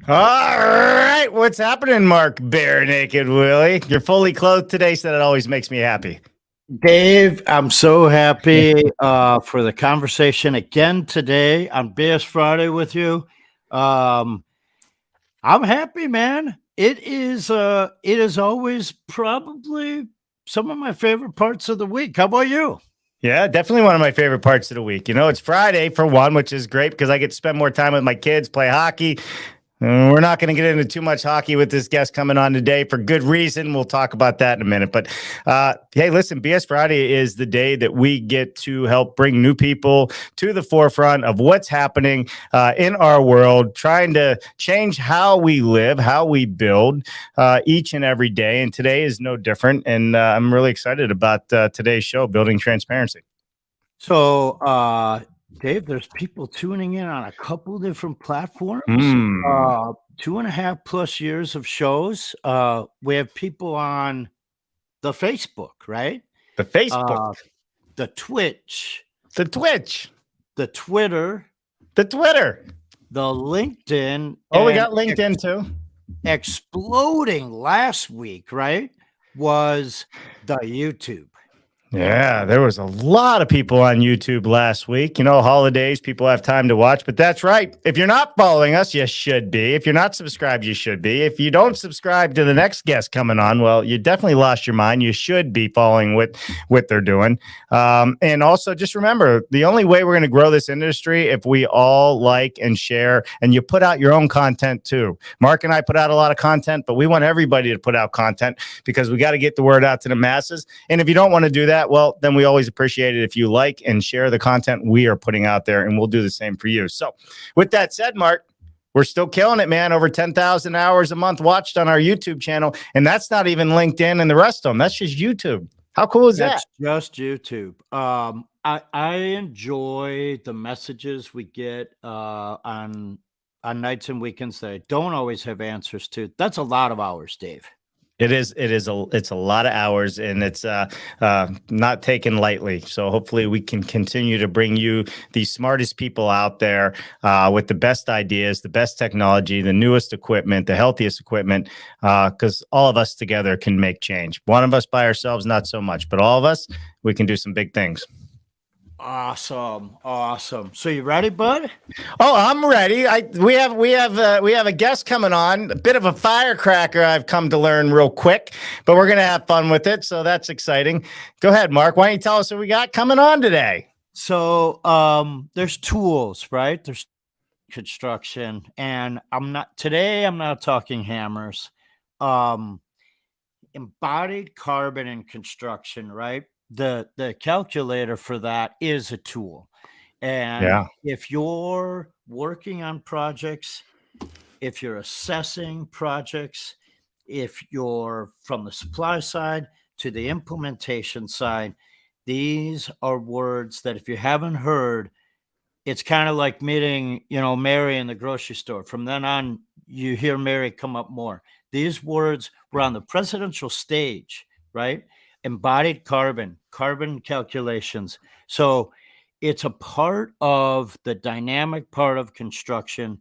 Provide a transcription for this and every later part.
All right, what's happening, Mark Bare Naked Willie? You're fully clothed today, so that always makes me happy. Dave, I'm so happy for the conversation again today on BS Friday with you. Um, I'm happy, man. It is always probably some of my favorite parts of the week. How about you? Yeah, definitely one of my favorite parts of the week. You know, it's Friday for one, which is great because I get to spend more time with my kids, play hockey. We're not going to get into too much hockey with this guest coming on today for good reason. We'll talk about that in a minute. But hey, listen, BS Friday is the day that we get to help bring new people to the forefront of what's happening in our world, trying to change how we live, how we build each and every day. And today is no different. And I'm really excited about today's show, Building Transparency. So, Dave, there's people tuning in on a couple different platforms. 2.5+ years of shows. We have people on the Facebook, right? The Facebook, The Twitch, the Twitch, the Twitter, the Twitter. the LinkedIn. Oh, we got LinkedIn too. Exploding last week, right? Was the YouTube. Yeah, there was a lot of people on YouTube last week. You know, holidays, people have time to watch, but that's right. If you're not following us, you should be. If you're not subscribed, you should be. If you don't subscribe to the next guest coming on, well, you definitely lost your mind. You should be following what they're doing. And also just remember, the only way we're going to grow this industry if we all like and share, and you put out your own content too. Mark and I put out a lot of content, but we want everybody to put out content because we got to get the word out to the masses. And if you don't want to do that, well, then we always appreciate it if you like and share the content we are putting out there, and we'll do the same for you. So with that said, Mark, we're still killing it, man. Over 10,000 hours a month watched on our YouTube channel, and that's not even LinkedIn and the rest of them. That's just YouTube. How cool is that? Just YouTube. I enjoy the messages we get on nights and weekends that I don't always have answers to. That's a lot of hours, Dave. It's a lot of hours, and it's not taken lightly. So hopefully we can continue to bring you the smartest people out there with the best ideas, the best technology, the newest equipment, the healthiest equipment, because all of us together can make change. One of us by ourselves, not so much, but all of us, we can do some big things. Awesome. So you ready, bud? Oh, I'm ready. We have a guest coming on, a bit of a firecracker. I've come to learn real quick, but we're gonna have fun with it, so that's exciting. Go ahead, Mark. Why don't you tell us what we got coming on today? So there's tools, right? There's construction, and I'm not talking hammers. Embodied carbon in construction, right? The calculator for that is a tool. And if you're working on projects, if you're assessing projects, if you're from the supply side to the implementation side, these are words that if you haven't heard, it's kind of like meeting, Mary in the grocery store. From then on, you hear Mary come up more. These words were on the presidential stage, right? Embodied carbon calculations. So it's a part of the dynamic part of construction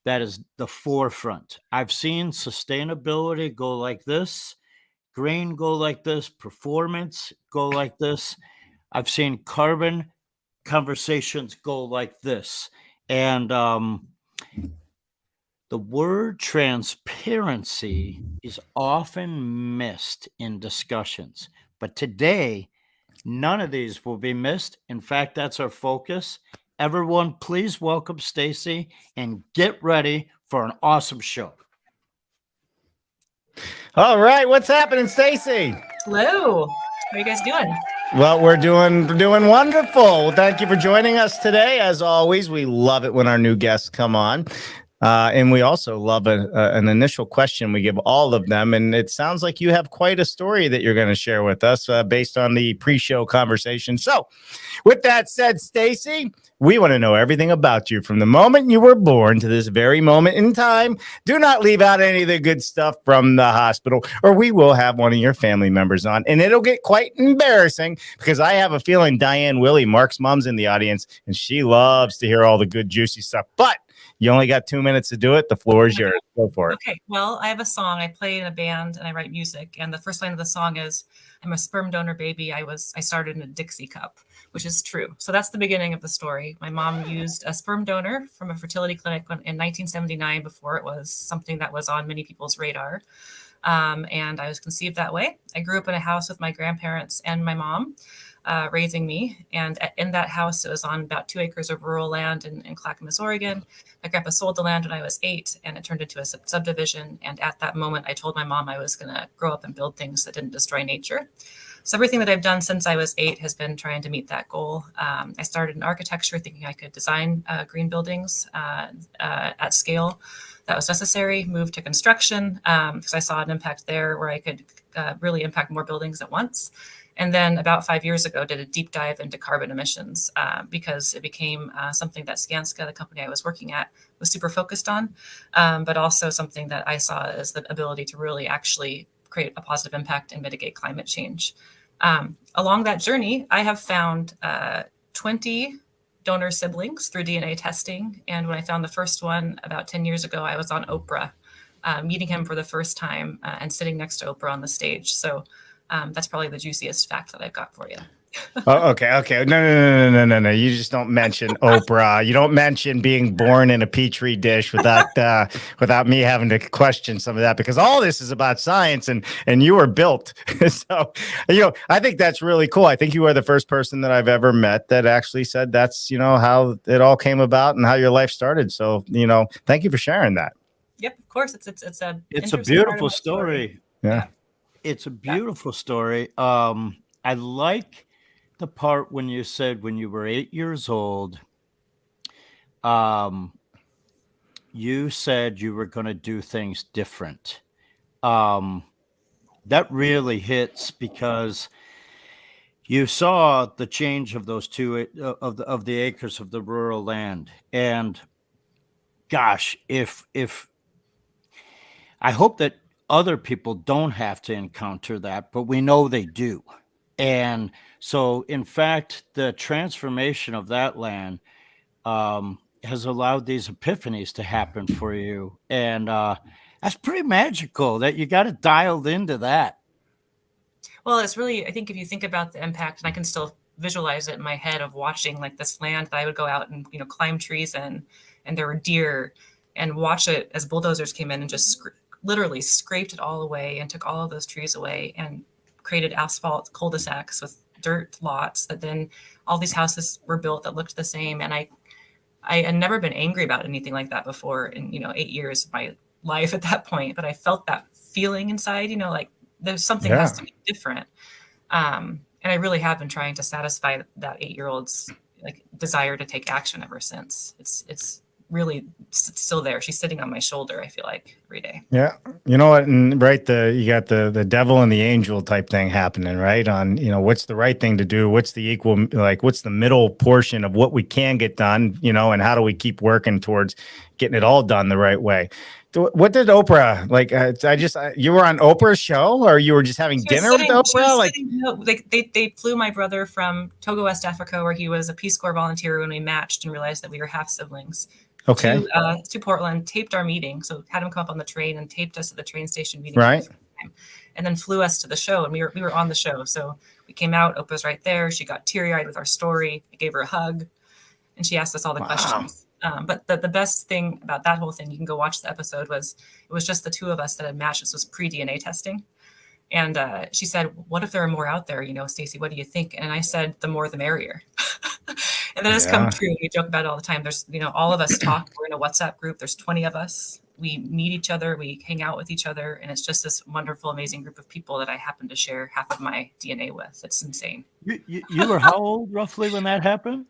that is the forefront. I've seen sustainability go like this, green go like this, performance go like this. I've seen carbon conversations go like this. And the word transparency is often missed in discussions. But today, none of these will be missed. In fact, that's our focus. Everyone, please welcome Stacy and get ready for an awesome show. All right, what's happening, Stacy? Hello. How are you guys doing? Well, we're doing wonderful. Well, thank you for joining us today. As always, we love it when our new guests come on. And we also love an initial question we give all of them. And it sounds like you have quite a story that you're going to share with us based on the pre-show conversation. So with that said, Stacy, we want to know everything about you from the moment you were born to this very moment in time. Do not leave out any of the good stuff from the hospital, or we will have one of your family members on. And it'll get quite embarrassing because I have a feeling Diane Willie, Mark's mom's in the audience, and she loves to hear all the good, juicy stuff. But You only got 2 minutes to do it. The floor is yours. Go for it. Okay. Well, I have a song. I play in a band and I write music. And the first line of the song is, I'm a sperm donor baby. I started in a Dixie cup, which is true. So that's the beginning of the story. My mom used a sperm donor from a fertility clinic in 1979 before it was something that was on many people's radar. And I was conceived that way. I grew up in a house with my grandparents and my mom raising me. And in that house, it was on about 2 acres of rural land in Clackamas, Oregon. My grandpa sold the land when I was 8, and it turned into a subdivision. And at that moment, I told my mom I was going to grow up and build things that didn't destroy nature. So everything that I've done since I was 8 has been trying to meet that goal. I started in architecture thinking I could design green buildings at scale that was necessary, moved to construction because I saw an impact there where I could really impact more buildings at once. And then about 5 years ago, did a deep dive into carbon emissions because it became something that Skanska, the company I was working at, was super focused on, but also something that I saw as the ability to really actually create a positive impact and mitigate climate change. Along that journey, I have found 20 donor siblings through DNA testing. And when I found the first one about 10 years ago, I was on Oprah, meeting him for the first time and sitting next to Oprah on the stage. So that's probably the juiciest fact that I've got for you. Oh, okay. No. You just don't mention Oprah. You don't mention being born in a petri dish without me having to question some of that, because all this is about science and you were built. So, I think that's really cool. I think you are the first person that I've ever met that actually said that's, how it all came about and how your life started. So, thank you for sharing that. Yep, of course. It's a beautiful story. Yeah. It's a beautiful story. I like the part when you said when you were 8 years old, you said you were going to do things different. That really hits because you saw the change of those two of the acres of the rural land. And gosh, if I hope that other people don't have to encounter that, but we know they do. And so, in fact, the transformation of that land has allowed these epiphanies to happen for you. And that's pretty magical that you got it dialed into that. Well, it's really, I think if you think about the impact, and I can still visualize it in my head of watching like this land that I would go out and, climb trees in, and there were deer, and watch it as bulldozers came in and just literally scraped it all away and took all of those trees away and created asphalt cul-de-sacs with dirt lots that then all these houses were built that looked the same. And I had never been angry about anything like that before in, 8 years of my life at that point, but I felt that feeling inside, like there's something has to be different. And I really have been trying to satisfy that 8-year-old's like desire to take action ever since. It's really still there. She's sitting on my shoulder, I feel like, every day. Yeah. You know what? And right, you got the devil and the angel type thing happening, right? On, what's the right thing to do? What's the equal, like, what's the middle portion of what we can get done, and how do we keep working towards getting it all done the right way? What did Oprah, like, you were on Oprah's show, or you were just having dinner with Oprah? They flew my brother from Togo, West Africa, where he was a Peace Corps volunteer when we matched and realized that we were half siblings. Okay. To Portland, taped our meeting. So had him come up on the train and taped us at the train station meeting. Right. And then flew us to the show, and we were on the show. So we came out, Oprah's right there. She got teary-eyed with our story. I gave her a hug, and she asked us all the questions. But the best thing about that whole thing, you can go watch the episode, it was just the two of us that had matched. This was pre-DNA testing. And she said, what if there are more out there? Stacy, what do you think? And I said, the more the merrier. And that has come true. We joke about it all the time. There's, all of us talk. We're in a WhatsApp group. There's 20 of us. We meet each other. We hang out with each other. And it's just this wonderful, amazing group of people that I happen to share half of my DNA with. It's insane. You were how old roughly when that happened?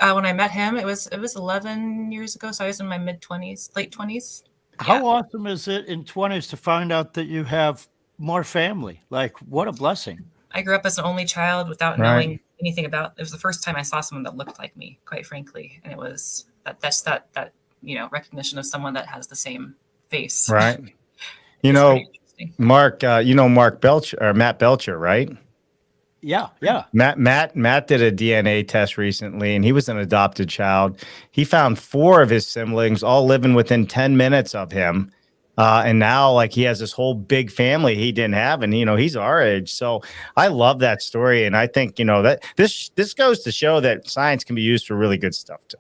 When I met him, it was 11 years ago. So I was in my mid-20s, late 20s. How awesome is it in 20s to find out that you have more family? Like, what a blessing. I grew up as an only child without knowing anything about it. Was the first time I saw someone that looked like me, quite frankly. And it was that recognition of someone that has the same face. Right. Mark, Mark Belcher or Matt Belcher, right? Yeah. Matt did a DNA test recently, and he was an adopted child. He found 4 of his siblings all living within 10 minutes of him. And now, like, he has this whole big family he didn't have, and he's our age. So I love that story, and I think that this goes to show that science can be used for really good stuff too.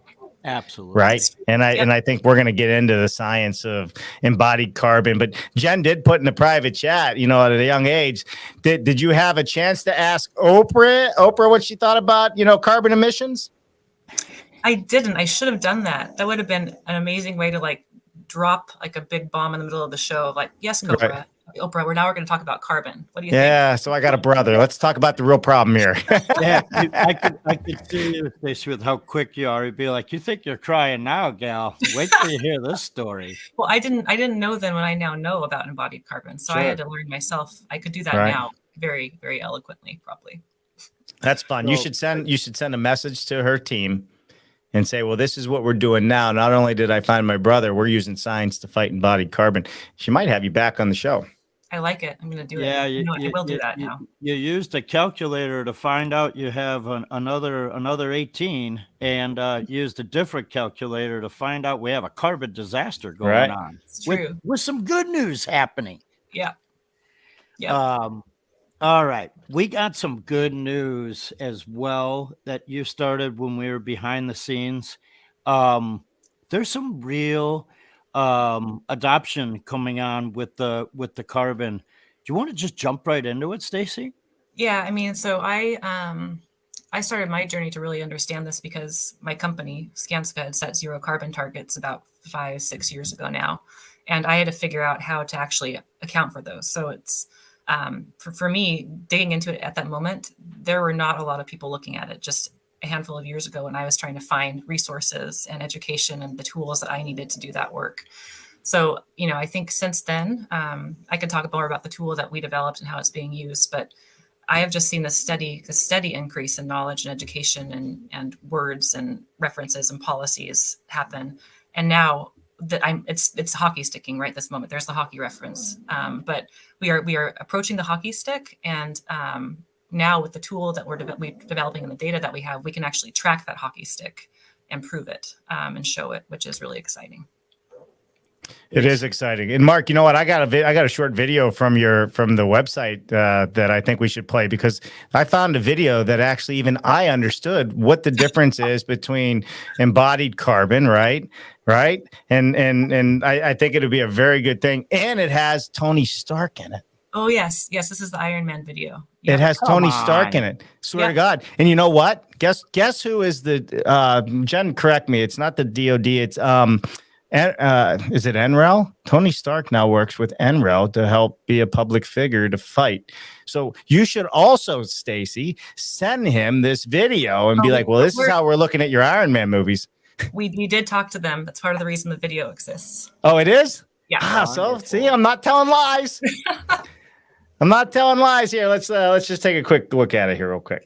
Absolutely. Right. And I think we're going to get into the science of embodied carbon. But Jen did put in the private chat, at a young age. Did you have a chance to ask Oprah what she thought about, carbon emissions? I didn't. I should have done that. That would have been an amazing way to drop a big bomb in the middle of the show. Yes, Oprah. Right. Oprah, we're going to talk about carbon. What do you think? Yeah, so I got a brother. Let's talk about the real problem here. Yeah, I could see you, Stacy, with how quick you are. You'd be like, "You think you're crying now, gal? Wait till you hear this story." Well, I didn't know then what I now know about embodied carbon, so sure. I had to learn myself. I could do that now, very, very eloquently, probably. That's fun. So, you should send a message to her team and say, well, this is what we're doing now. Not only did I find my brother, we're using science to fight embodied carbon. She might have you back on the show. I like it. I'm going to do it. I will do that now. You used a calculator to find out you have another 18, and used a different calculator to find out we have a carbon disaster going on. It's true. With some good news happening. Yeah. All right. We got some good news as well that you started when we were behind the scenes. There's some real adoption coming on with the carbon. Do you want to just jump right into it, Stacy? Yeah, I mean, so I started my journey to really understand this because my company, Skanska, had set 0 carbon targets about 5-6 years ago now. And I had to figure out how to actually account for those. So it's for me, digging into it at that moment, there were not a lot of people looking at it just a handful of years ago when I was trying to find resources and education and the tools that I needed to do that work. So, I think since then, I could talk more about the tool that we developed and how it's being used, but I have just seen the steady increase in knowledge and education and words and references and policies happen. And now that it's hockey sticking right this moment. There's the hockey reference, but we are approaching the hockey stick, and now with the tool that we're developing and the data that we have, we can actually track that hockey stick and prove it and show it, which is really exciting. It is exciting. And Mark, you know what? I got a short video from the website that I think we should play, because I found a video that actually even I understood what the difference is between embodied carbon, right? And I think it would be a very good thing. And it has Tony Stark in it. Oh, yes. This is the Iron Man video. Yep. It has Tony Stark in it. Swear to God. And you know what? Guess who is the Jen, correct me. It's not the DOD. It's is it NREL? Tony Stark now works with NREL to help be a public figure to fight. So you should also, Stacy, send him this video and be like, well, this is how we're looking at your Iron Man movies. We did talk to them. That's part of the reason the video exists. Oh, it is? Yeah. So see, I'm not telling lies. I'm not telling lies here. Let's just take a quick look at it here real quick.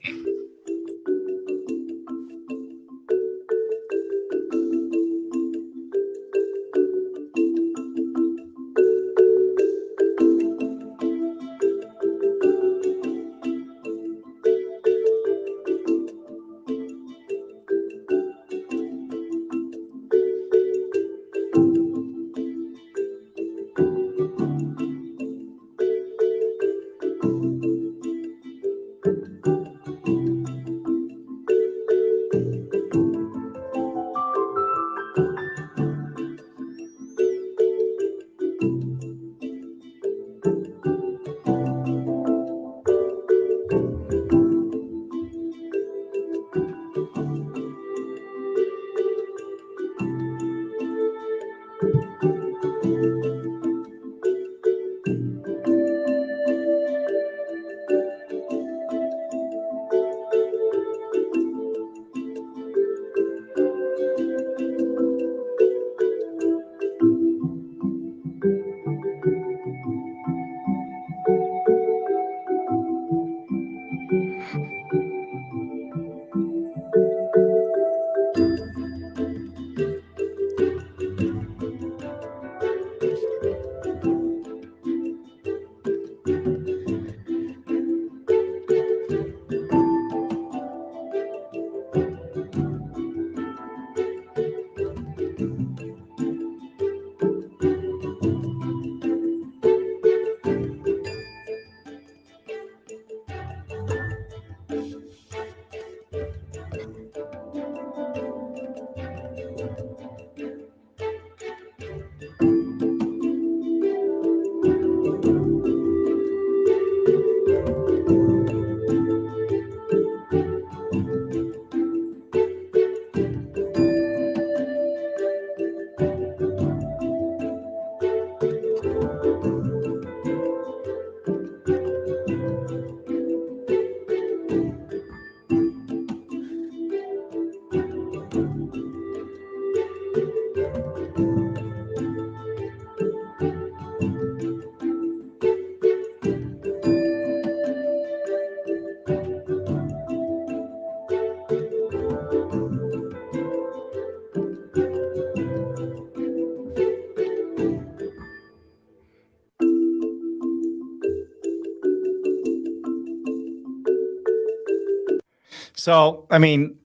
So, I mean,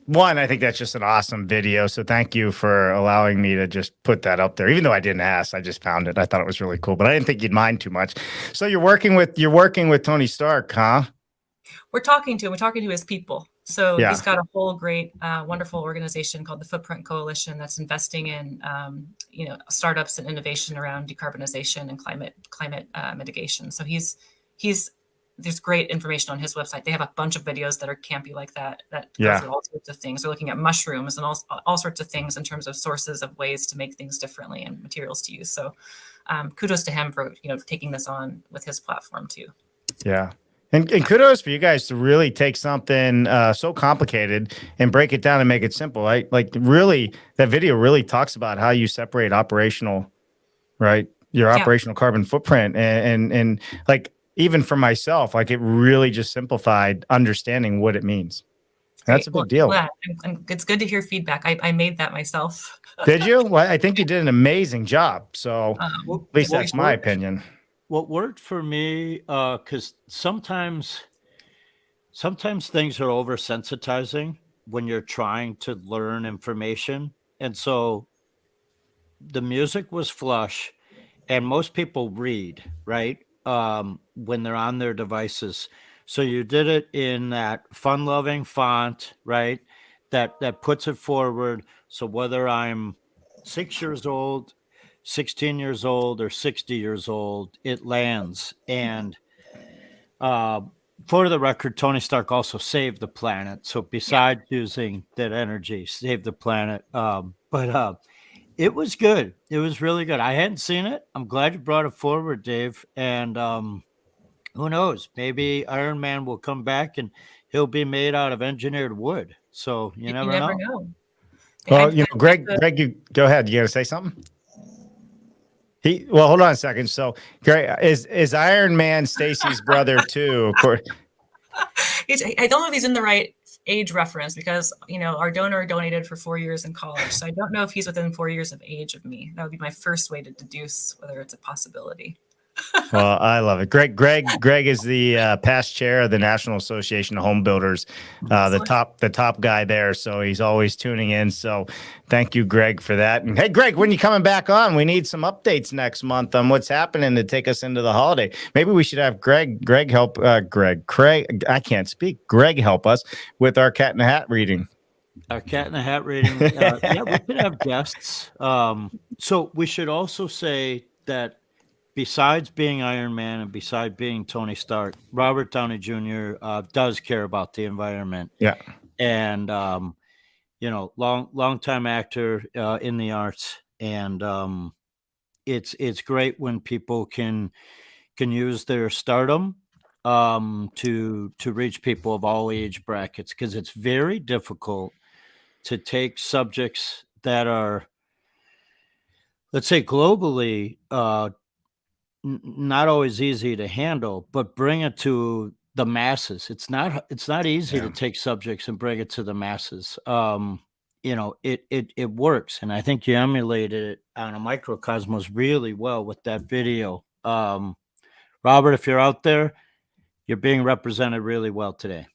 one, I think that's just an awesome video. So thank you for allowing me to just put that up there. Even though I didn't ask, I just found it. I thought it was really cool, but I didn't think you'd mind too much. So you're working with Tony Stark, huh? We're talking to him. We're talking to his people. So Yeah. he's got a whole great, wonderful organization called the Footprint Coalition that's investing in, startups and innovation around decarbonization and climate mitigation. So there's great information on his website. They have a bunch of videos that are campy like that go through all sorts of things. They're looking at mushrooms and all sorts of things in terms of sources of ways to make things differently and materials to use. So kudos to him for taking this on with his platform too. Yeah. And kudos for you guys to really take something so complicated and break it down and make it simple. Right? Like really, that video really talks about how you separate operational, right? Your operational carbon footprint and like, even for myself, like it really just simplified understanding what it means. That's a big deal. And it's good to hear feedback. I made that myself. Did you? Well, I think you did an amazing job. So at least that's my opinion. What worked for me, because sometimes things are oversensitizing when you're trying to learn information. And so the music was flush, and most people read, right? When they're on their devices. So you did it in that fun-loving font, right? That puts it forward. So whether I'm 6 years old, 16 years old, or 60 years old, it lands. And for the record, Tony Stark also saved the planet. So besides using that energy, save the planet. But it was good. It was really good. I hadn't seen it. I'm glad you brought it forward, Dave. And who knows? Maybe Iron Man will come back and he'll be made out of engineered wood. So you never know. Well, Greg, you go ahead. You got to say something? Hold on a second. So, Greg, is Iron Man Stacy's brother too? Of course. I don't know if he's in the right age reference because our donor donated for 4 years in college, so I don't know if he's within 4 years of age of me. That would be my first way to deduce whether it's a possibility. Well, I love it. Greg is the past chair of the National Association of Home Builders, the top guy there. So he's always tuning in. So thank you, Greg, for that. And hey, Greg, when you coming back on? We need some updates next month on what's happening to take us into the holiday. Maybe we should have Craig help I can't speak. Greg help us with our Cat in the Hat reading. Our Cat in the Hat reading. Yeah, we could have guests. So we should also say that besides being Iron Man and besides being Tony Stark, Robert Downey Jr. Does care about the environment. Yeah. And, long-time actor in the arts. And it's great when people can use their stardom to reach people of all age brackets, because it's very difficult to take subjects that are, let's say, globally not always easy to handle, but bring it to the masses. It's not easy to take subjects and bring it to the masses. It works, and I think you emulated it on a microcosmos really well with that video. Robert, if you're out there, you're being represented really well today.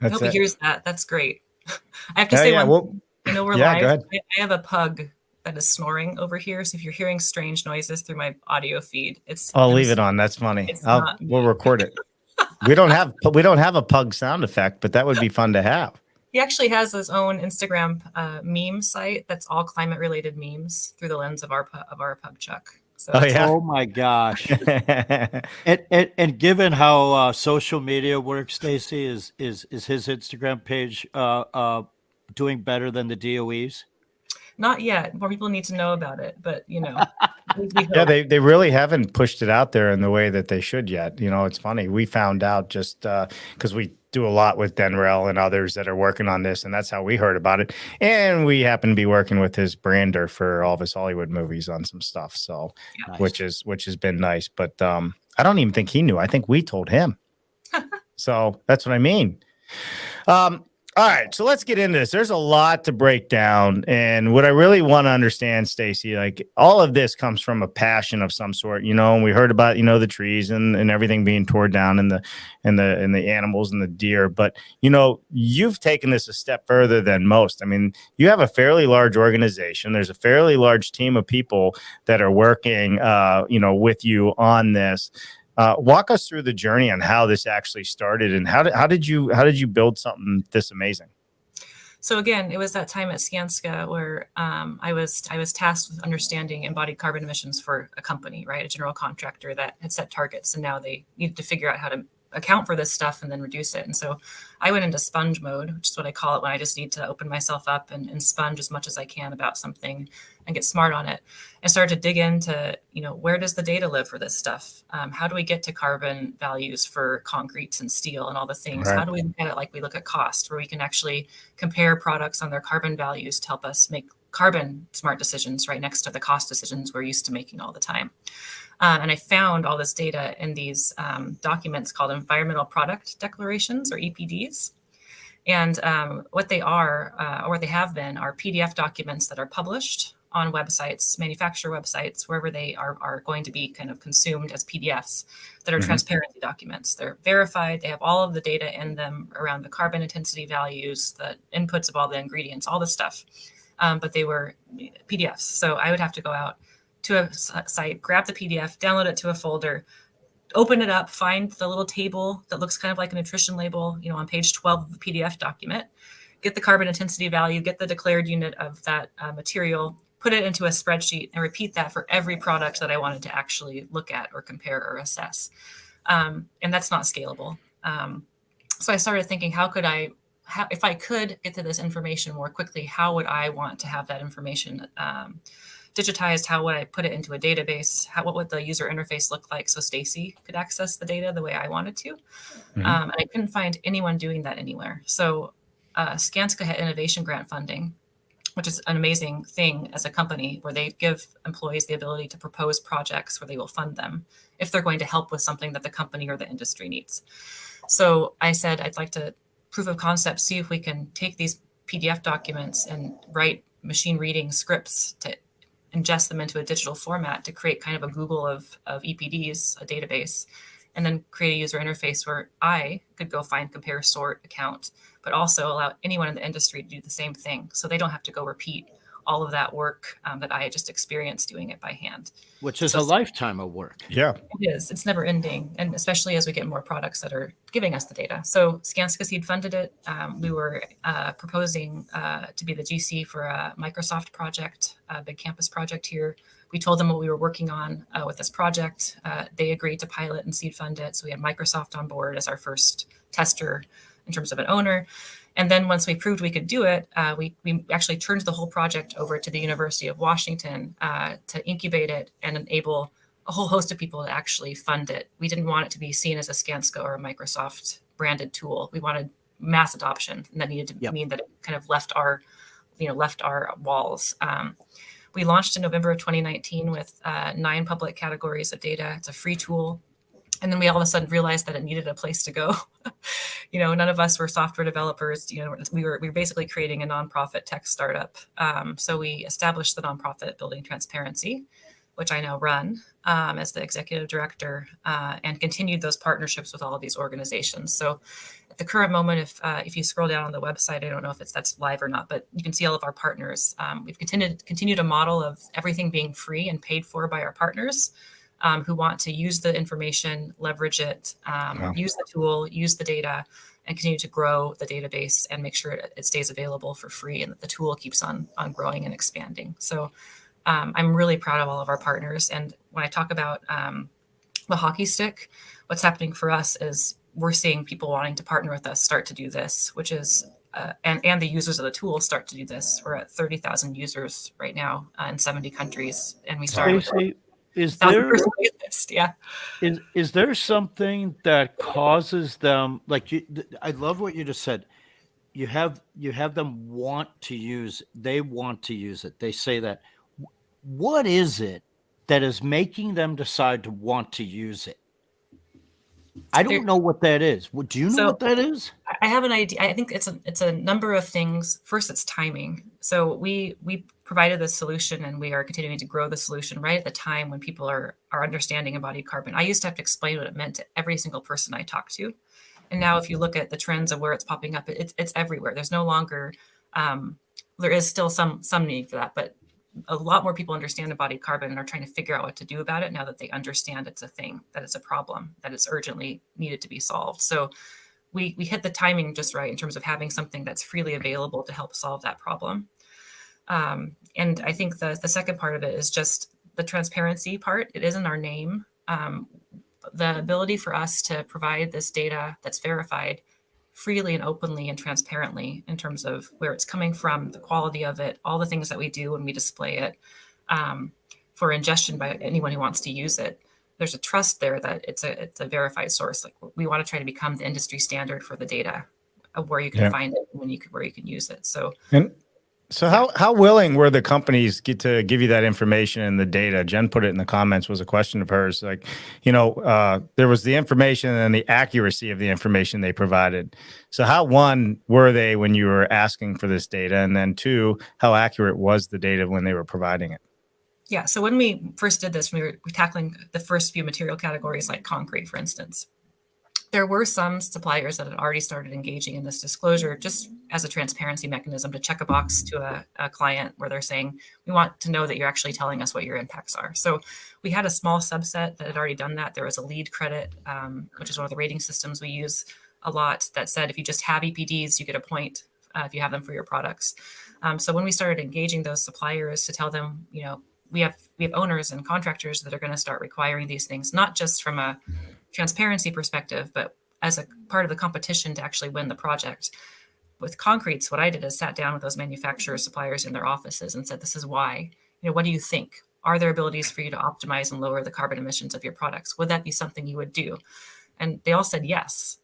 Nobody hears that. That's great. I have to say one thing. We're live. Go ahead. I have a pug that is snoring over here. So if you're hearing strange noises through my audio feed, I'll leave it on. That's funny. We'll record it. We don't have a pug sound effect, but that would be fun to have. He actually has his own Instagram meme site that's all climate related memes through the lens of our pug Chuck. So Oh my gosh! and given how social media works, Stacy, is his Instagram page doing better than the DOE's? Not yet. More people need to know about it, but yeah, they really haven't pushed it out there in the way that they should yet. It's funny. We found out just because we do a lot with Denrell and others that are working on this, and that's how we heard about it. And we happen to be working with his brander for all of his Hollywood movies on some stuff. So, nice. which has been nice. But I don't even think he knew. I think we told him. So that's what I mean. All right, so let's get into this. There's a lot to break down, and what I really want to understand, Stacy, like all of this comes from a passion of some sort, and we heard about, the trees and everything being torn down and the animals and the deer, but you've taken this a step further than most. I mean, you have a fairly large organization. There's a fairly large team of people that are working, with you on this. Walk us through the journey on how this actually started, and how did you build something this amazing? So again, it was that time at Skanska where I was tasked with understanding embodied carbon emissions for a company, right? A general contractor that had set targets, and now they needed to figure out how to account for this stuff and then reduce it. And so I went into sponge mode, which is what I call it when I just need to open myself up and sponge as much as I can about something and get smart on it. And started to dig into, where does the data live for this stuff? How do we get to carbon values for concretes and steel and all the things? Right. How do we look at it like we look at cost, where we can actually compare products on their carbon values to help us make carbon smart decisions right next to the cost decisions we're used to making all the time. And I found all this data in these documents called environmental product declarations, or EPDs. And what they are, or what they have been, are PDF documents that are published on websites, manufacturer websites, wherever they are going to be kind of consumed as PDFs that are transparency documents. They're verified. They have all of the data in them around the carbon intensity values, the inputs of all the ingredients, all the stuff. But they were PDFs. So I would have to go out to a site, grab the PDF, download it to a folder, open it up, find the little table that looks kind of like a nutrition label, on page 12 of the PDF document, get the carbon intensity value, get the declared unit of that material, put it into a spreadsheet, and repeat that for every product that I wanted to actually look at or compare or assess. And that's not scalable. So I started thinking, if I could get to this information more quickly, how would I want to have that information digitized? How would I put it into a database? What would the user interface look like so Stacy could access the data the way I wanted to? And I couldn't find anyone doing that anywhere. So Skanska had innovation grant funding, which is an amazing thing as a company, where they give employees the ability to propose projects where they will fund them if they're going to help with something that the company or the industry needs. So I said, I'd like to proof of concept, see if we can take these PDF documents and write machine reading scripts to ingest them into a digital format to create kind of a Google of EPDs, a database, and then create a user interface where I could go find, compare, sort, account, but also allow anyone in the industry to do the same thing. So they don't have to go repeat all of that work that I had just experienced doing it by hand. Which is a lifetime of work. Yeah, it is. It's never ending. And especially as we get more products that are giving us the data. So Skanska Seed funded it. We were proposing to be the GC for a Microsoft project, a big campus project here. We told them what we were working on with this project. They agreed to pilot and seed fund it. So we had Microsoft on board as our first tester in terms of an owner. And then once we proved we could do it, we actually turned the whole project over to the University of Washington to incubate it and enable a whole host of people to actually fund it. We didn't want it to be seen as a Skanska or a Microsoft branded tool. We wanted mass adoption, and that needed to mean that it kind of left our walls. We launched in November of 2019 with 9 public categories of data. It's a free tool. And then we all of a sudden realized that it needed a place to go. None of us were software developers. We were basically creating a nonprofit tech startup. So we established the nonprofit Building Transparency, which I now run as the executive director, and continued those partnerships with all of these organizations. So at the current moment, if you scroll down on the website, I don't know if that's live or not, but you can see all of our partners. We've continued a model of everything being free and paid for by our partners. Who want to use the information, leverage it, use the tool, use the data, and continue to grow the database and make sure it stays available for free and that the tool keeps on growing and expanding. So I'm really proud of all of our partners. And when I talk about the hockey stick, what's happening for us is we're seeing people wanting to partner with us start to do this, which is, and the users of the tool start to do this. We're at 30,000 users right now in 70 countries. And we started with Is there something that causes them, like I love what you just said. You have them want to use, they want to use it. They say that. What is it that is making them decide to want to use it? I don't know what that is. Do you know what that is? I have an idea. I think it's a number of things. First, it's timing. So we provided this solution, and we are continuing to grow the solution right at the time when people are understanding embodied carbon. I used to have to explain what it meant to every single person I talked to, and now if you look at the trends of where it's popping up, it's everywhere. There's no longer there is still some need for that, but a lot more people understand embodied carbon and are trying to figure out what to do about it now that they understand it's a thing, that it's a problem, that it's urgently needed to be solved. So we hit the timing just right in terms of having something that's freely available to help solve that problem. And I think the second part of it is just the transparency part. It is in our name. The ability for us to provide this data that's verified freely and openly and transparently in terms of where it's coming from, the quality of it, all the things that we do when we display it for ingestion by anyone who wants to use it. There's a trust there that it's a verified source. Like we want to try to become the industry standard for the data of where you can find it and where you can use it. So. How willing were the companies to give you that information and the data? Jen put it in the comments, was a question of hers. Like, there was the information and the accuracy of the information they provided. So how, one, were they when you were asking for this data? And then two, how accurate was the data when they were providing it? Yeah. So when we first did this, we were tackling the first few material categories like concrete, for instance. There were some suppliers that had already started engaging in this disclosure just as a transparency mechanism to check a box to a client where they're saying, we want to know that you're actually telling us what your impacts are. So we had a small subset that had already done that. There was a lead credit, which is one of the rating systems we use a lot, that said, if you just have EPDs, you get a point if you have them for your products. So when we started engaging those suppliers to tell them, we have owners and contractors that are going to start requiring these things, not just from a transparency perspective, but as a part of the competition to actually win the project. With concretes, what I did is sat down with those manufacturers, suppliers in their offices and said, this is why. What do you think? Are there abilities for you to optimize and lower the carbon emissions of your products? Would that be something you would do? And they all said yes.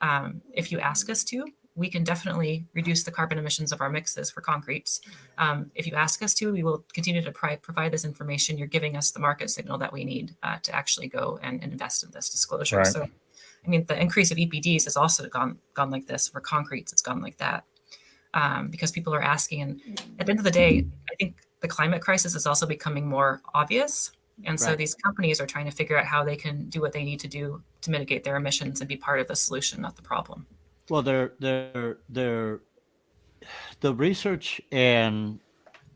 If you ask us to, we can definitely reduce the carbon emissions of our mixes for concretes. If you ask us to, we will continue to provide this information. You're giving us the market signal that we need to actually go and invest in this disclosure. Right. So, the increase of EPDs has also gone like this. For concretes, it's gone like that because people are asking. And at the end of the day, I think the climate crisis is also becoming more obvious. And so these companies are trying to figure out how they can do what they need to do to mitigate their emissions and be part of the solution, not the problem. Well, the research and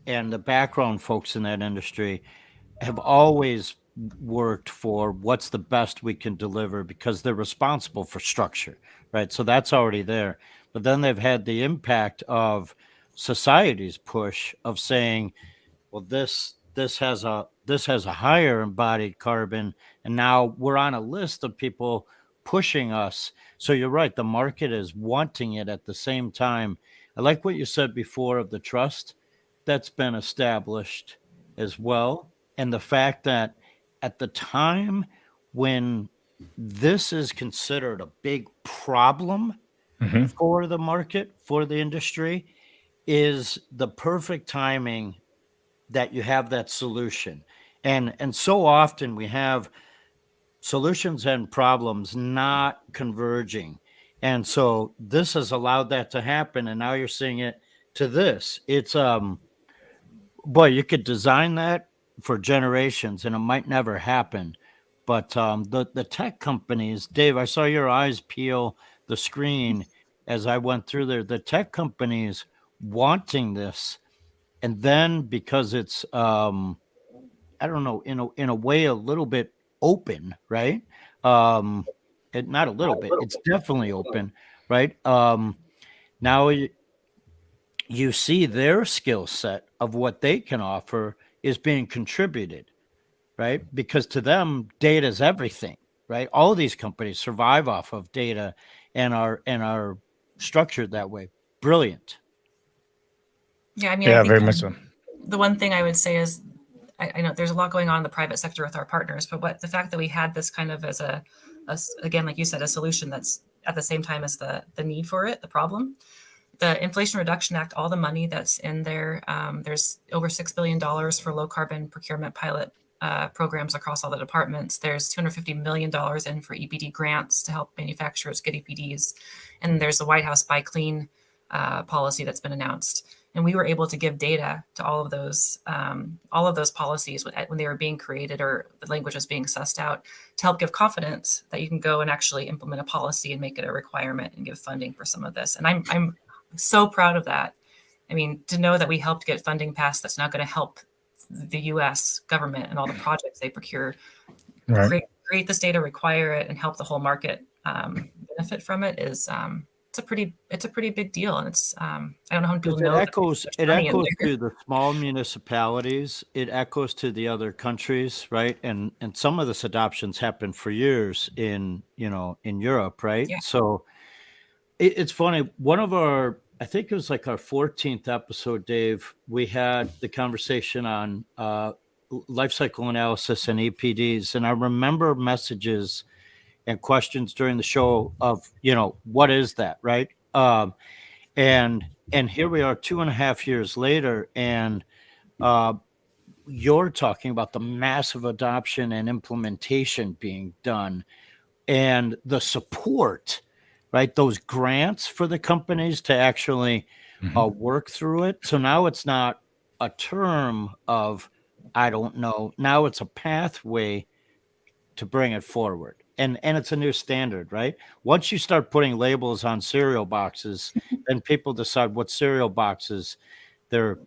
the background folks in that industry have always worked for what's the best we can deliver because they're responsible for structure, right? So that's already there. But then they've had the impact of society's push of saying, well, this has a higher embodied carbon, and now we're on a list of people pushing us. So you're right, the market is wanting it at the same time. I like what you said before of the trust that's been established as well. And the fact that at the time when this is considered a big problem for the market, for the industry, is the perfect timing that you have that solution. And so often we have solutions and problems not converging. And so this has allowed that to happen. And now you're seeing it to this. It's, boy, you could design that for generations and it might never happen. But the tech companies, Dave, I saw your eyes peel the screen as I went through there. The tech companies wanting this. And then because it's, I don't know, in a way, a little bit open, right? Not a little bit, it's definitely open, right? Now you see their skill set of what they can offer is being contributed, right? Because to them, data is everything, right? All of these companies survive off of data and are structured that way. Brilliant. Yeah, yeah, very much so. The one thing I would say is, I know there's a lot going on in the private sector with our partners, but the fact that we had this kind of as again, like you said, a solution that's at the same time as the need for it, the problem. The Inflation Reduction Act, all the money that's in there, there's over $6 billion for low carbon procurement pilot programs across all the departments. There's $250 million in for EPD grants to help manufacturers get EPDs. And there's the White House Buy Clean policy that's been announced. And we were able to give data to all of those policies when they were being created or the language was being sussed out to help give confidence that you can go and actually implement a policy and make it a requirement and give funding for some of this. And I'm so proud of that. I mean, to know that we helped get funding passed that's now going to help the U.S. government and all the projects they procure, create this data, require it, and help the whole market benefit from it is it's a pretty big deal. And it's I don't know how many people know. It echoes to the small municipalities. It echoes to the other countries, right? And some of this adoptions happened for years in Europe, right? Yeah. So it's funny. One of our, I think it was like our 14th episode, Dave, we had the conversation on life cycle analysis and EPDs. And I remember messages and questions during the show of, what is that, right? And here we are 2.5 years later, and you're talking about the massive adoption and implementation being done and the support, right? Those grants for the companies to actually work through it. So now it's not a term of, I don't know. Now it's a pathway to bring it forward. And it's a new standard, right? Once you start putting labels on cereal boxes, then people decide what cereal boxes they're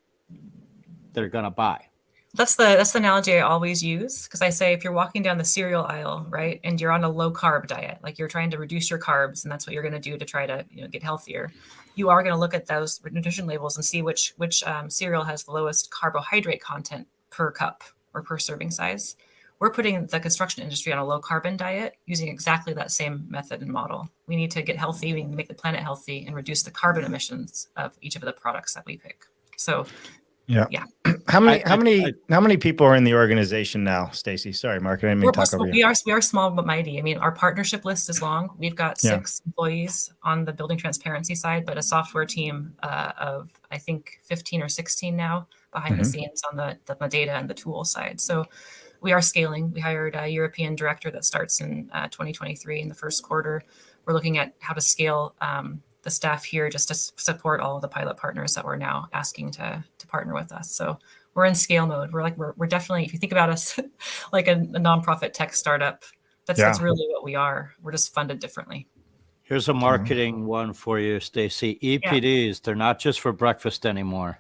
going to buy. That's the analogy I always use, because I say if you're walking down the cereal aisle, right, and you're on a low carb diet, like you're trying to reduce your carbs, and that's what you're going to do to try to get healthier, you are going to look at those nutrition labels and see which cereal has the lowest carbohydrate content per cup or per serving size. We're putting the construction industry on a low carbon diet using exactly that same method and model. We need to get healthy, we need to make the planet healthy and reduce the carbon emissions of each of the products that we pick. So yeah. How many people are in the organization now, Stacy? Sorry, Mark, I didn't mean to talk over you. We are small but mighty. I mean, our partnership list is long. We've got 6 employees on the building transparency side, but a software team of I think 15 or 16 now behind the scenes on the data and the tool side. So we are scaling. We hired a European director that starts in 2023 in the first quarter. We're looking at how to scale the staff here just to support all of the pilot partners that we're now asking to partner with us. So we're in scale mode. We're definitely, if you think about us like a nonprofit tech startup, that's really what we are. We're just funded differently. Here's a marketing one for you, Stacy. EPDs, they're not just for breakfast anymore.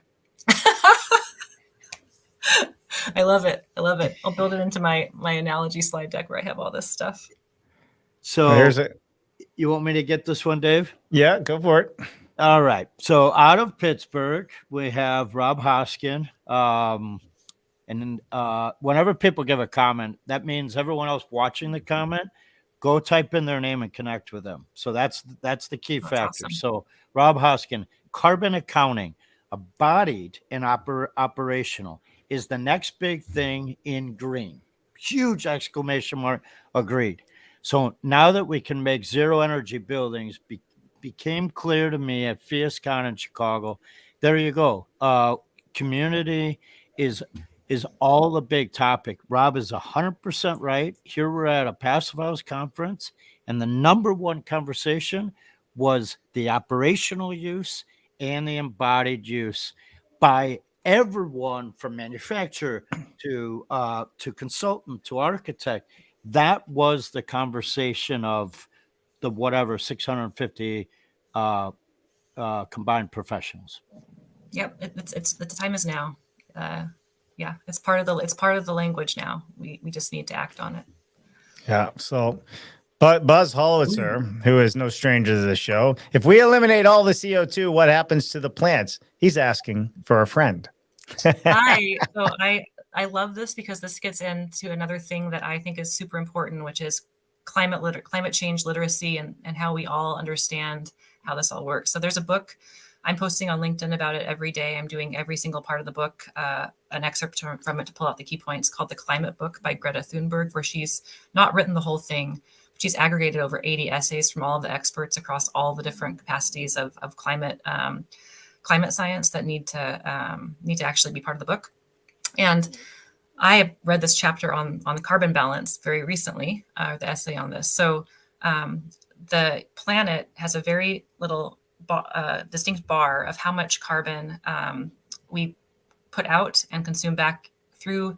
I love it. I'll build it into my analogy slide deck where I have all this stuff. So here's it. You want me to get this one, Dave? Yeah, go for it. All right. So out of Pittsburgh, we have Rob Hoskin. And whenever people give a comment, that means everyone else watching the comment, go type in their name and connect with them. So that's the key factor. Awesome. So Rob Hoskin, carbon accounting, embodied and operational is the next big thing in green. Huge exclamation mark. Agreed. So now that we can make zero energy buildings became clear to me at FIASCON in Chicago. There you go. Community is all a big topic. Rob is 100% right. Here we're at a Passive House conference, and the number one conversation was the operational use and the embodied use by everyone from manufacturer to consultant to architect. That was the conversation of the 650 combined professionals. Yep, it's the time is now. It's part of the language now. We just need to act on it. Yeah. So, but Buzz Holowitzer, who is no stranger to the show, if we eliminate all the CO2, what happens to the plants? He's asking for a friend. I love this because this gets into another thing that I think is super important, which is climate change literacy and how we all understand how this all works. So there's a book I'm posting on LinkedIn about it every day. I'm doing every single part of the book, an excerpt from it to pull out the key points, called The Climate Book by Greta Thunberg, where she's not written the whole thing. She's aggregated over 80 essays from all of the experts across all the different capacities of climate science that need to actually be part of the book. And I read this chapter on the carbon balance very recently, the essay on this. So the planet has a very little distinct bar of how much carbon we put out and consume back through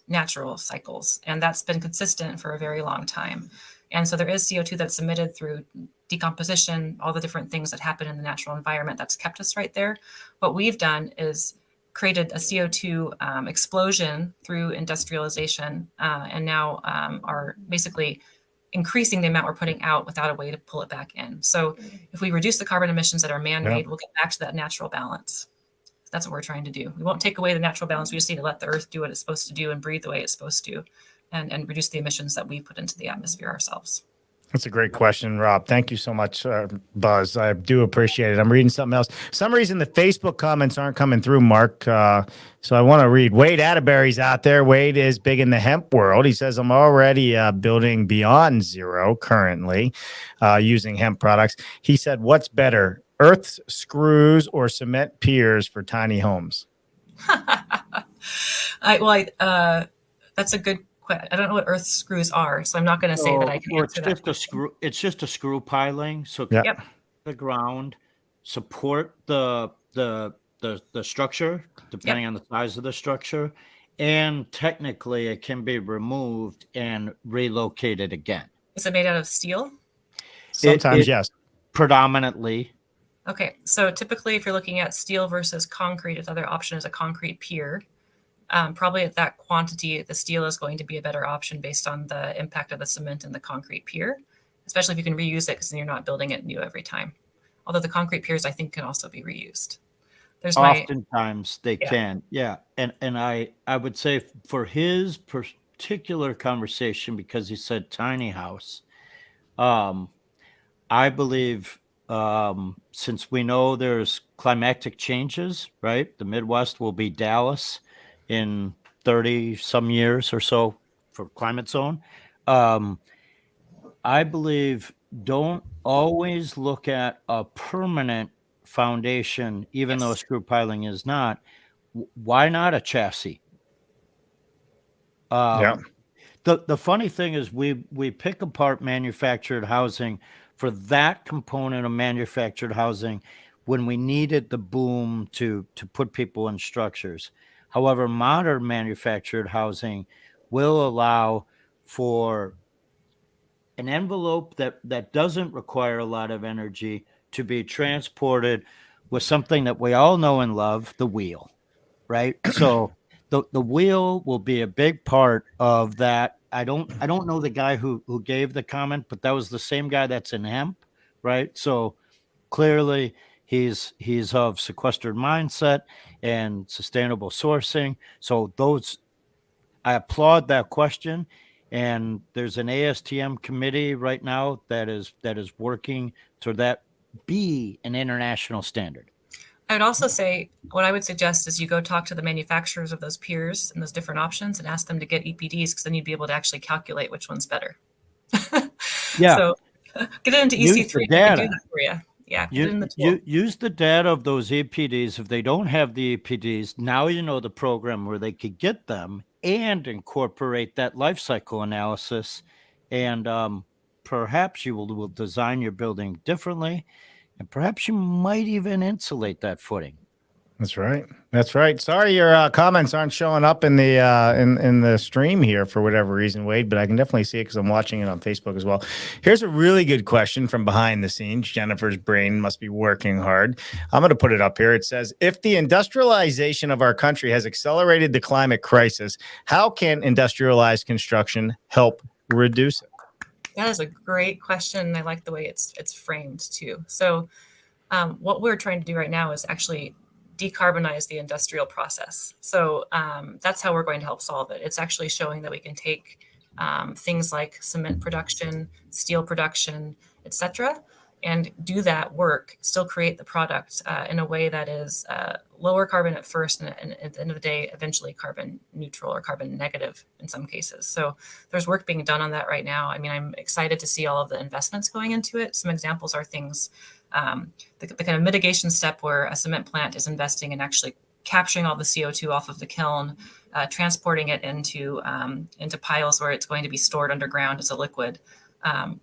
natural cycles. And that's been consistent for a very long time. And so there is CO2 that's emitted through decomposition, all the different things that happen in the natural environment that's kept us right there. What we've done is created a CO2 explosion through industrialization, and now are basically increasing the amount we're putting out without a way to pull it back in. So if we reduce the carbon emissions that are man-made, we'll get back to that natural balance. That's what we're trying to do. We won't take away the natural balance. We just need to let the earth do what it's supposed to do and breathe the way it's supposed to, and reduce the emissions that we put into the atmosphere ourselves. That's a great question, Rob. Thank you so much, Buzz. I do appreciate it. I'm reading something else. For some reason, the Facebook comments aren't coming through, Mark. So I want to read. Wade Atterbury's out there. Wade is big in the hemp world. He says, I'm already building Beyond Zero currently using hemp products. He said, what's better, earth screws or cement piers for tiny homes? That's a good question. I don't know what earth screws are, so I'm not going to say that I can answer that. It's just a screw piling. So the ground support the structure, depending on the size of the structure, and technically it can be removed and relocated again. Is it made out of steel? Sometimes, yes. Predominantly. Okay, so typically if you're looking at steel versus concrete, the other option is a concrete pier. Probably at that quantity, the steel is going to be a better option based on the impact of the cement and the concrete pier, especially if you can reuse it, because then you're not building it new every time. Although the concrete piers, I think, can also be reused. Oftentimes they can, yeah. And I would say for his particular conversation, because he said tiny house, I believe since we know there's climatic changes, right? The Midwest will be Dallas in 30 some years or so for climate zone. I believe don't always look at a permanent foundation, even though screw piling is not. Why not a chassis? The funny thing is we pick apart manufactured housing for that component of manufactured housing when we needed the boom to put people in structures. However, modern manufactured housing will allow for an envelope that doesn't require a lot of energy to be transported with something that we all know and love, the wheel, right? So the wheel will be a big part of that. I don't know the guy who gave the comment, but that was the same guy that's in hemp, right? So clearly he's of sequestered mindset and sustainable sourcing. So I applaud that question. And there's an ASTM committee right now that is working to that be an international standard. I would also say what I would suggest is you go talk to the manufacturers of those piers and those different options and ask them to get EPDs, because then you'd be able to actually calculate which one's better. Yeah. So get it into EC3 and do that for you. Yeah. Use the data of those EPDs. If they don't have the EPDs, now you know the program where they could get them and incorporate that life cycle analysis. And perhaps you will design your building differently. And perhaps you might even insulate that footing. That's right. That's right. Sorry, your comments aren't showing up in the in the stream here for whatever reason, Wade, but I can definitely see it because I'm watching it on Facebook as well. Here's a really good question from behind the scenes. Jennifer's brain must be working hard. I'm going to put it up here. It says, if the industrialization of our country has accelerated the climate crisis, how can industrialized construction help reduce it? That is a great question. I like the way it's framed too. So what we're trying to do right now is actually decarbonize the industrial process. So that's how we're going to help solve it. It's actually showing that we can take things like cement production, steel production, etc., and do that work, still create the product in a way that is lower carbon at first, and at the end of the day, eventually carbon neutral or carbon negative in some cases. So there's work being done on that right now. I mean, I'm excited to see all of the investments going into it. Some examples are things, the kind of mitigation step where a cement plant is investing in actually capturing all the CO2 off of the kiln, transporting it into piles where it's going to be stored underground as a liquid.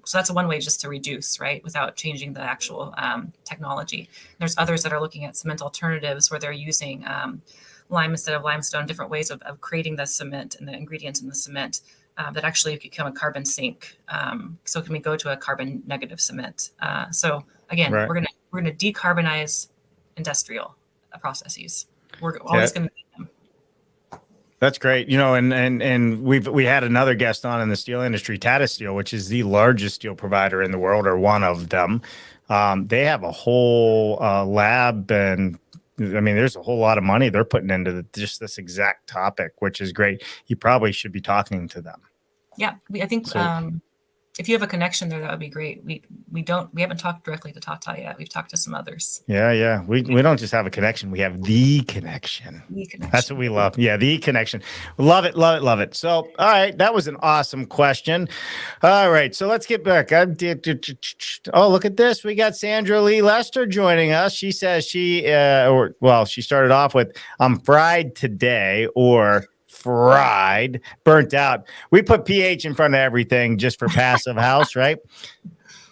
So that's one way just to reduce, right, without changing the actual technology. There's others that are looking at cement alternatives where they're using lime instead of limestone, different ways of creating the cement and the ingredients in the cement that actually become a carbon sink. So can we go to a carbon negative cement? So again, Right. we're gonna decarbonize industrial processes. We're always going to need them. That's great. And we had another guest on in the steel industry, Tata Steel, which is the largest steel provider in the world, or one of them. They have a whole lab, and I mean, there's a whole lot of money they're putting into just this exact topic, which is great. You probably should be talking to them. Yeah, I think if you have a connection there, that would be great. We haven't talked directly to Tata yet. We've talked to some others. Yeah. We don't just have a connection. We have the connection. That's what we love. Yeah, the connection. Love it. So, all right. That was an awesome question. All right. So let's get back. Oh, look at this. We got Sandra Lee Lester joining us. She says she started off with, I'm fried today, or fried, burnt out. We put PH in front of everything just for passive house, right?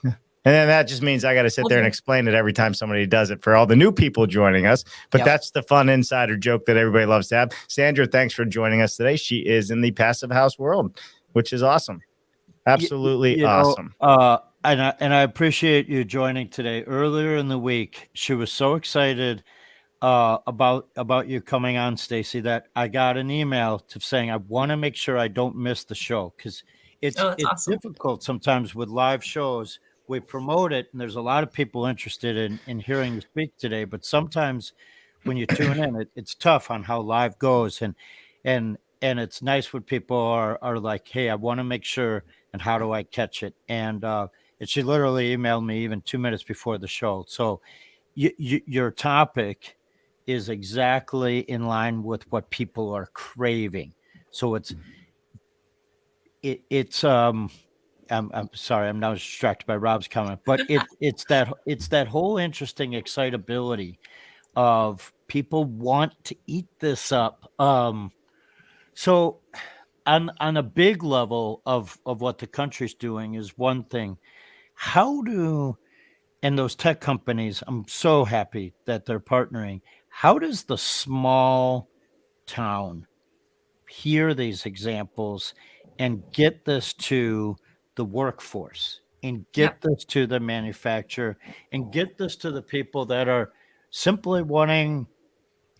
And then that just means I got to sit there and explain it every time somebody does it for all the new people joining us. But that's the fun insider joke that everybody loves to have. Sandra, thanks for joining us today. She is in the passive house world, which is awesome. Absolutely awesome. And I appreciate you joining today. Earlier in the week, she was so excited about you coming on, Stacy, that I got an email saying I want to make sure I don't miss the show, because it's awesome. Difficult sometimes with live shows. We promote it, and there's a lot of people interested in hearing you speak today. But sometimes when you tune in, it's tough on how live goes, and it's nice when people are like, "Hey, I want to make sure, and how do I catch it?" And she literally emailed me even 2 minutes before the show. So your topic is exactly in line with what people are craving. So I'm sorry, I'm now distracted by Rob's comment, but it's that whole interesting excitability of people want to eat this up. So on a big level of what the country's doing is one thing. And those tech companies, I'm so happy that they're partnering. How does the small town hear these examples and get this to the workforce, and get this to the manufacturer, and get this to the people that are simply wanting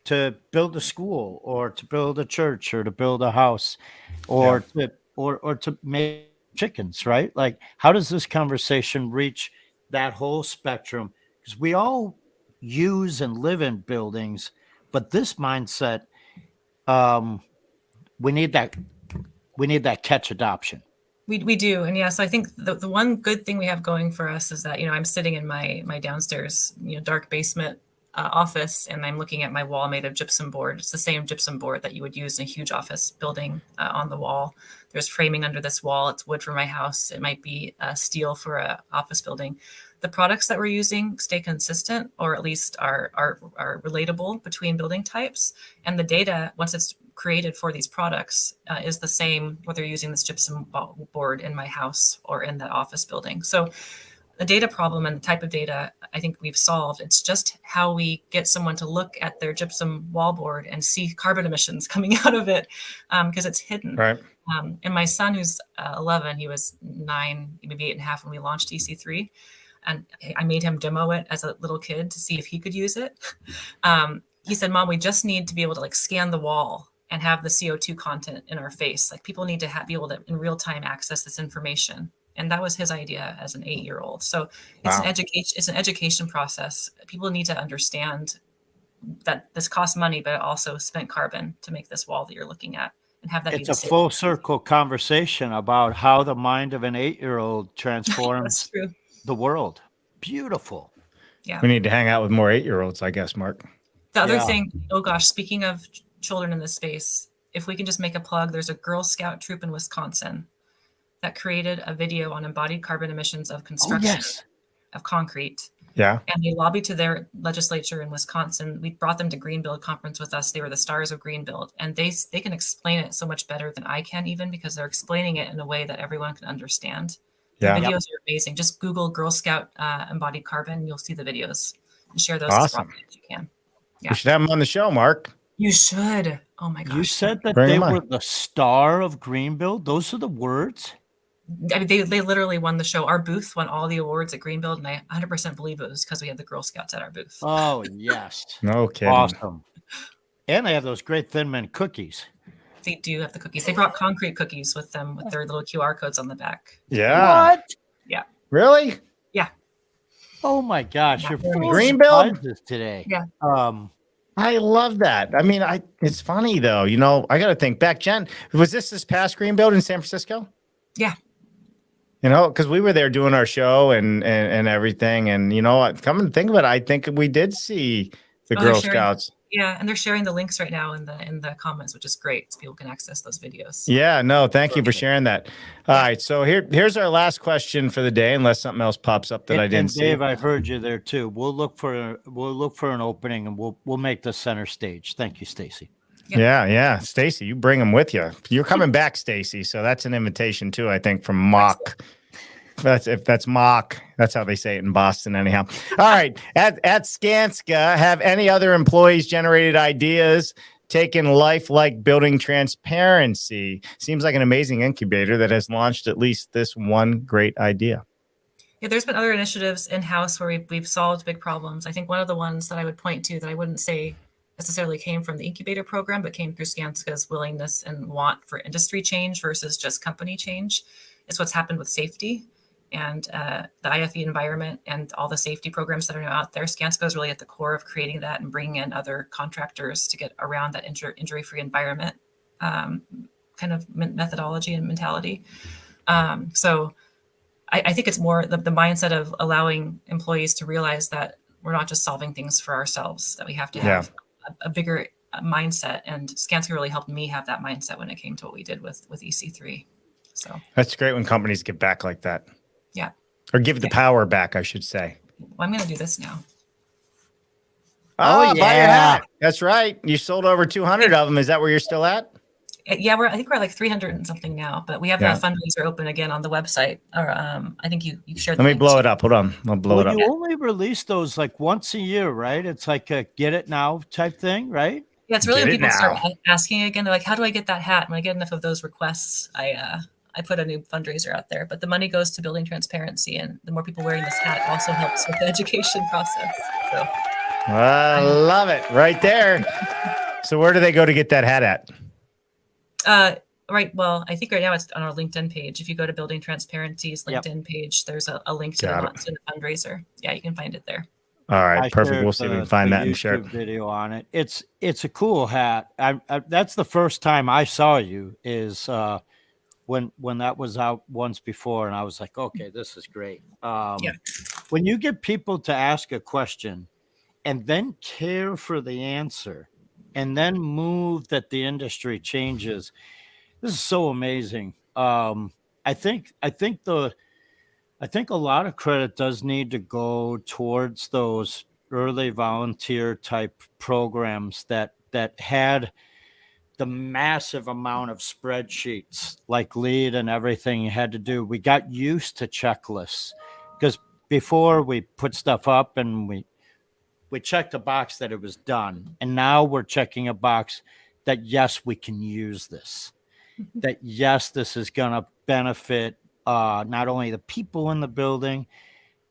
to build a school, or to build a church, or to build a house, or to make chickens, right? Like, how does this conversation reach that whole spectrum? Because we all use and live in buildings, but this mindset, we need that catch adoption. We do. And so I think the one good thing we have going for us is that, I'm sitting in my downstairs, dark basement office, and I'm looking at my wall made of gypsum board. It's the same gypsum board that you would use in a huge office building on the wall. There's framing under this wall. It's wood for my house. It might be steel for an office building. The products that we're using stay consistent, or at least are relatable between building types. And the data, once it's created for these products, is the same whether you're using this gypsum board in my house or in that office building. So the data problem and the type of data, I think we've solved. It's just how we get someone to look at their gypsum wallboard and see carbon emissions coming out of it, because it's hidden. Right. And my son, who's 11, he was 9, maybe 8.5 when we launched EC3. And I made him demo it as a little kid to see if he could use it. He said, "Mom, we just need to be able to scan the wall and have the CO2 content in our face. Like, people need to be able to in real time access this information." And that was his idea as an 8-year-old. So it's an education process. People need to understand that this costs money, but it also spent carbon to make this wall that you're looking at, and have that. It's a full circle conversation about how the mind of an 8-year-old transforms the world. Beautiful. Yeah. We need to hang out with more 8-year-olds, I guess, Mark. The other thing, speaking of children in this space, if we can just make a plug, there's a Girl Scout troop in Wisconsin that created a video on embodied carbon emissions of construction of concrete. Yeah. And they lobbied to their legislature in Wisconsin. We brought them to Greenbuild conference with us. They were the stars of Greenbuild, and they can explain it so much better than I can, even because they're explaining it in a way that everyone can understand. The Yeah. videos are amazing. Just Google Girl Scout embodied carbon. You'll see the videos, and share those as Awesome. broadly as you can. Yeah. We should have them on the show, Mark. You should. Oh my gosh. You said that Bring they 'em on. were the star of Greenbuild. Those are the words. I mean, they literally won the show. Our booth won all the awards at Greenbuild, and I 100% believe it was because we had the Girl Scouts at our booth. Oh, yes. No kidding. Awesome. And they have those great Thin Mint cookies. They do have the cookies. They brought concrete cookies with them with their little QR codes on the back. Yeah. What? Yeah. Really? Yeah. Oh my gosh, Yeah, you're they're full of amazing. Greenbuild? surprises today. Yeah. I love that. I mean, it's funny though. You know, I got to think back. Jen, was this past Greenbuild in San Francisco? Yeah. You know, because we were there doing our show and everything. And, you know, come and think of it, I think we did see the Girl Scouts. Yeah, and they're sharing the links right now in the comments, which is great, so people can access those videos. Yeah, no, thank you for sharing that. All right, so here's our last question for the day, unless something else pops up that I didn't see. Dave, I heard you there too. We'll look for an opening, and we'll make the center stage. Thank you, Stacy. Yeah. Stacy, you bring them with you. You're coming back, Stacy. So that's an invitation too, I think, from Mock. If that's Mock, that's how they say it in Boston, anyhow. All right. At Skanska, have any other employees generated ideas taken life like building transparency? Seems like an amazing incubator that has launched at least this one great idea. Yeah, there's been other initiatives in-house where we've solved big problems. I think one of the ones that I would point to that I wouldn't say necessarily came from the incubator program, but came through Skanska's willingness and want for industry change versus just company change, is what's happened with safety and the IFE environment and all the safety programs that are now out there. Skanska is really at the core of creating that and bringing in other contractors to get around that injury-free environment kind of methodology and mentality. So I think it's more the mindset of allowing employees to realize that we're not just solving things for ourselves, that we have to have a bigger mindset. And Skanska really helped me have that mindset when it came to what we did with EC3. So that's great when companies get back like that. Yeah. Or give the power back, I should say. Well, I'm going to do this now. Oh, yeah. Buy your hat. That's right. You sold over 200 of them. Is that where you're still at? Yeah, I think we're like 300 and something now, but we have that fundraiser open again on the website. Or I think you shared. Let me blow it up. Hold on. I'll blow it up. You only release those like once a year, right? It's like a get it now type thing, right? Yeah, it's really when people start asking again. They're like, "How do I get that hat?" When I get enough of those requests, I put a new fundraiser out there. But the money goes to building transparency, and the more people wearing this hat also helps with the education process. So I love it right there. So where do they go to get that hat at? Right. Well, I think right now it's on our LinkedIn page. If you go to Building Transparency's LinkedIn page, there's a link to the fundraiser. Yeah, you can find it there. All right, perfect. We'll see if we can find that and share it. Video on it. It's a cool hat. That's the first time I saw you is when that was out once before, and I was like, okay, this is great. When you get people to ask a question and then care for the answer and then move that the industry changes, this is so amazing. I think a lot of credit does need to go towards those early volunteer type programs that had the massive amount of spreadsheets like LEAD and everything you had to do. We got used to checklists because before we put stuff up and we checked a box that it was done. And now we're checking a box that, yes, we can use this, that, yes, this is going to benefit not only the people in the building,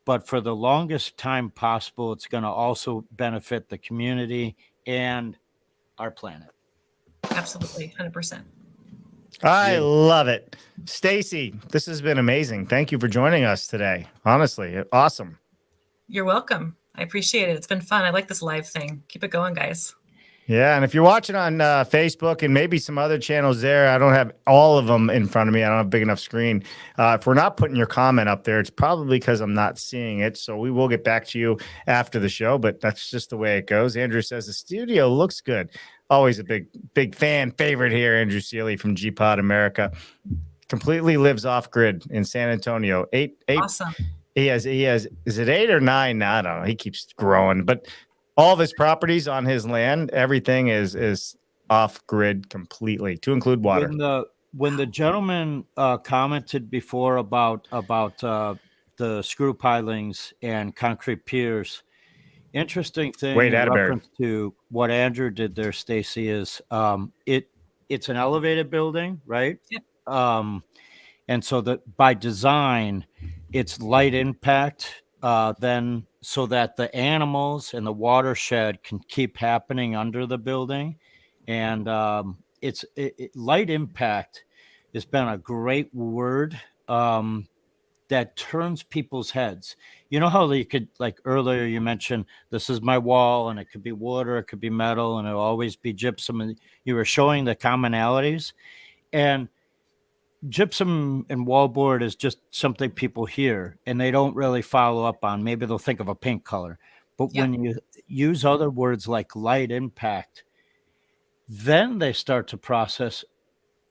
but for the longest time possible, it's going to also benefit the community and our planet. Absolutely. 100%. I love it. Stacy, this has been amazing. Thank you for joining us today. Honestly, awesome. You're welcome. I appreciate it. It's been fun. I like this live thing. Keep it going, guys. Yeah, and if you're watching on Facebook and maybe some other channels there, I don't have all of them in front of me. I don't have a big enough screen. If we're not putting your comment up there, it's probably because I'm not seeing it. So we will get back to you after the show, but that's just the way it goes. Andrew says the studio looks good. Always a big fan favorite here, Andrew Seeley from G-Pod America. Completely lives off grid in San Antonio. Awesome. is it 8 or 9 now? I don't know. He keeps growing, but all of his properties on his land, everything is off grid completely, to include water. When the gentleman commented before about the screw pilings and concrete piers, interesting thing in reference to what Andrew did there, Stacy, is it's an elevated building, right? Yep. And so that by design, it's light impact, then so that the animals and the watershed can keep happening under the building. And light impact has been a great word that turns people's heads. You know how you could, like earlier you mentioned, this is my wall, and it could be wood or it could be metal, and it'll always be gypsum. And you were showing the commonalities, and gypsum and wallboard is just something people hear and they don't really follow up on. Maybe they'll think of a paint color, but when you use other words like light impact, then they start to process,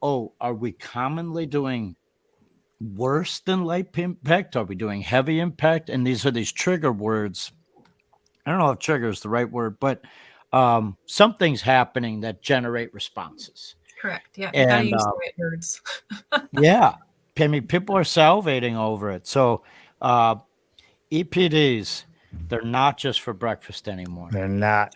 oh, are we commonly doing worse than light impact? Are we doing heavy impact? And these are these trigger words. I don't know if trigger is the right word, but something's happening that generate responses. Correct. Yeah. You gotta use the right words. Yeah. I mean, people are salivating over it. So EPDs, they're not just for breakfast anymore. They're not.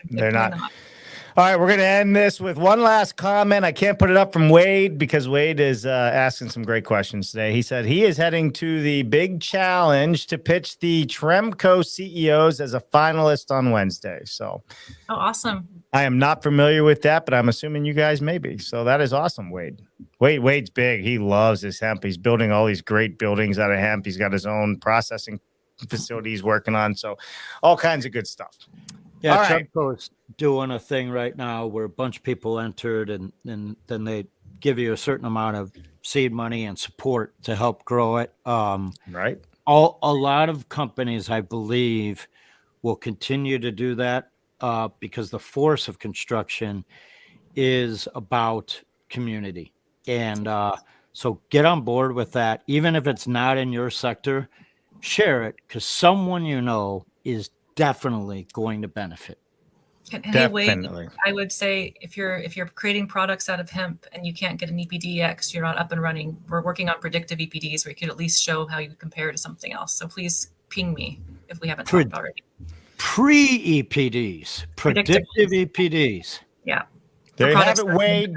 All right, we're going to end this with one last comment. I can't put it up from Wade because Wade is asking some great questions today. He said he is heading to the big challenge to pitch the Tremco CEOs as a finalist on Wednesday. So, oh, awesome. I am not familiar with that, but I'm assuming you guys may be. So that is awesome, Wade. Wade's big. He loves his hemp. He's building all these great buildings out of hemp. He's got his own processing facility he's working on. So all kinds of good stuff. Yeah, Tremco is doing a thing right now where a bunch of people entered, and then they give you a certain amount of seed money and support to help grow it. Right. A lot of companies, I believe, will continue to do that because the force of construction is about community. And so get on board with that. Even if it's not in your sector, share it, because someone you know is definitely going to benefit. And hey, Wade, I would say if you're creating products out of hemp and you can't get an EPD yet because you're not up and running, we're working on predictive EPDs where you could at least show how you compare to something else. So please ping me if we haven't talked already. Pre-EPDs, predictive EPDs. Yeah. There you have it, Wade.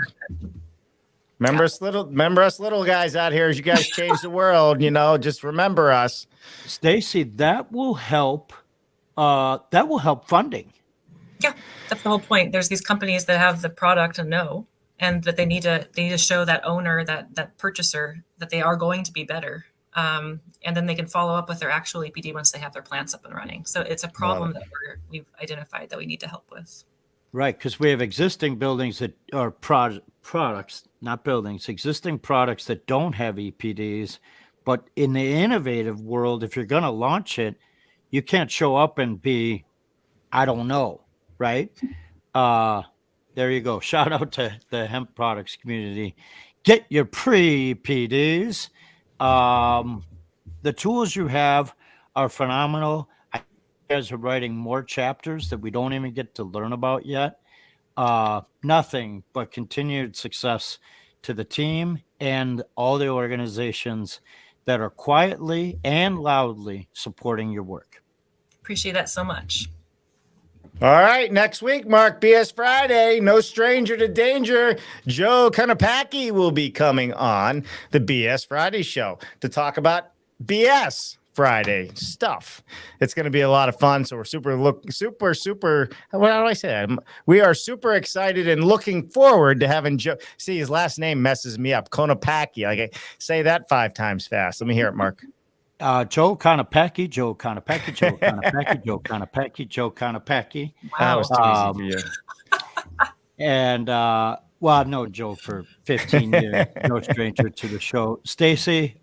Remember us little guys out here as you guys change the world, just remember us. Stacy, that will help funding. Yeah, that's the whole point. There's these companies that have the product and know, and that they need to show that owner, that purchaser, that they are going to be better. And then they can follow up with their actual EPD once they have their plants up and running. So it's a problem that we've identified that we need to help with. Right, because we have existing buildings that are products, not buildings, existing products that don't have EPDs. But in the innovative world, if you're going to launch it, you can't show up and be, I don't know, right? There you go. Shout out to the hemp products community. Get your pre-EPDs. The tools you have are phenomenal. You guys are writing more chapters that we don't even get to learn about yet. Nothing but continued success to the team and all the organizations that are quietly and loudly supporting your work. Appreciate that so much. All right, next week, Mark, BS Friday, no stranger to danger. Joe Konopacki will be coming on the BS Friday show to talk about BS Friday stuff. It's going to be a lot of fun. So we're super, what do I say? We are super excited and looking forward to having Joe. See, his last name messes me up. Konopacki. I say that 5 times fast. Let me hear it, Mark. Joe Konopacki, Joe Konopacki, Joe Konopacki, Joe Konopacki, Joe Konopacki. Wow. That was too easy for you. And I've known Joe for 15 years. No stranger to the show. Stacy,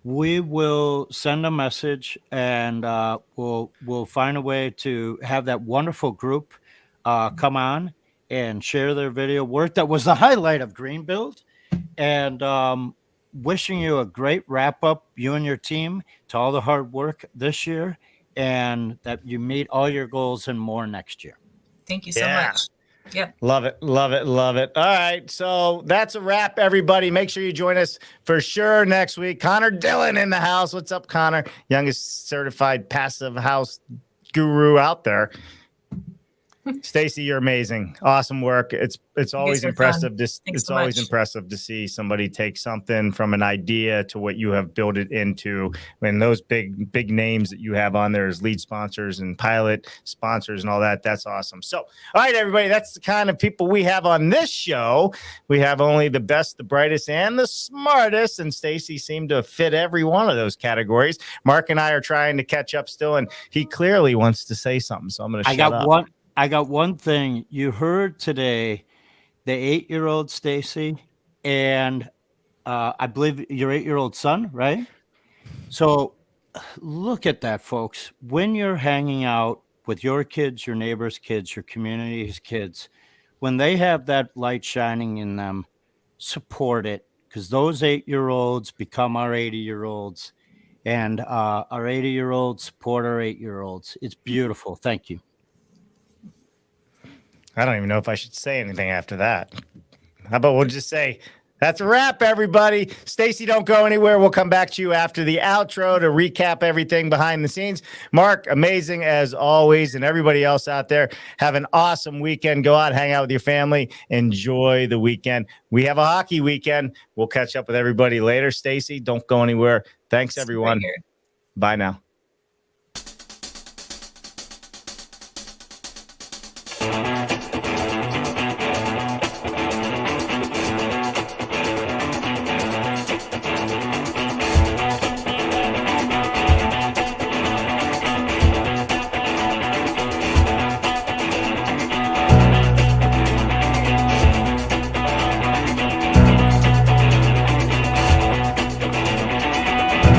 we will send a message, and we'll find a way to have that wonderful group come on and share their video work. That was the highlight of Green Build, and wishing you a great wrap up, you and your team, to all the hard work this year, and that you meet all your goals and more next year. Thank you so much. Yep. Love it. Love it. Love it. All right. So that's a wrap, everybody. Make sure you join us for sure next week. Connor Dillon in the house. What's up, Connor? Youngest certified passive house guru out there. Stacy, you're amazing. Awesome work. It's always impressive. It's always impressive to see somebody take something from an idea to what you have built it into. When those big names that you have on there as lead sponsors and pilot sponsors and all that, that's awesome. So, all right, everybody, that's the kind of people we have on this show. We have only the best, the brightest, and the smartest, and Stacy seemed to fit every one of those categories. Mark and I are trying to catch up still, and he clearly wants to say something, so I'm going to shut up. I got one thing. You heard today the 8-year-old Stacy, and I believe your 8-year-old son, right? So look at that, folks. When you're hanging out with your kids, your neighbors' kids, your community's kids, when they have that light shining in them, support it, because those 8-year-olds become our 80-year-olds, and our 80-year-olds support our 8-year-olds. It's beautiful. Thank you. I don't even know if I should say anything after that. How about we'll just say, that's a wrap, everybody. Stacy, don't go anywhere. We'll come back to you after the outro to recap everything behind the scenes. Mark, amazing as always. And everybody else out there, have an awesome weekend. Go out, hang out with your family. Enjoy the weekend. We have a hockey weekend. We'll catch up with everybody later. Stacy, don't go anywhere. Thanks, everyone. Bye now.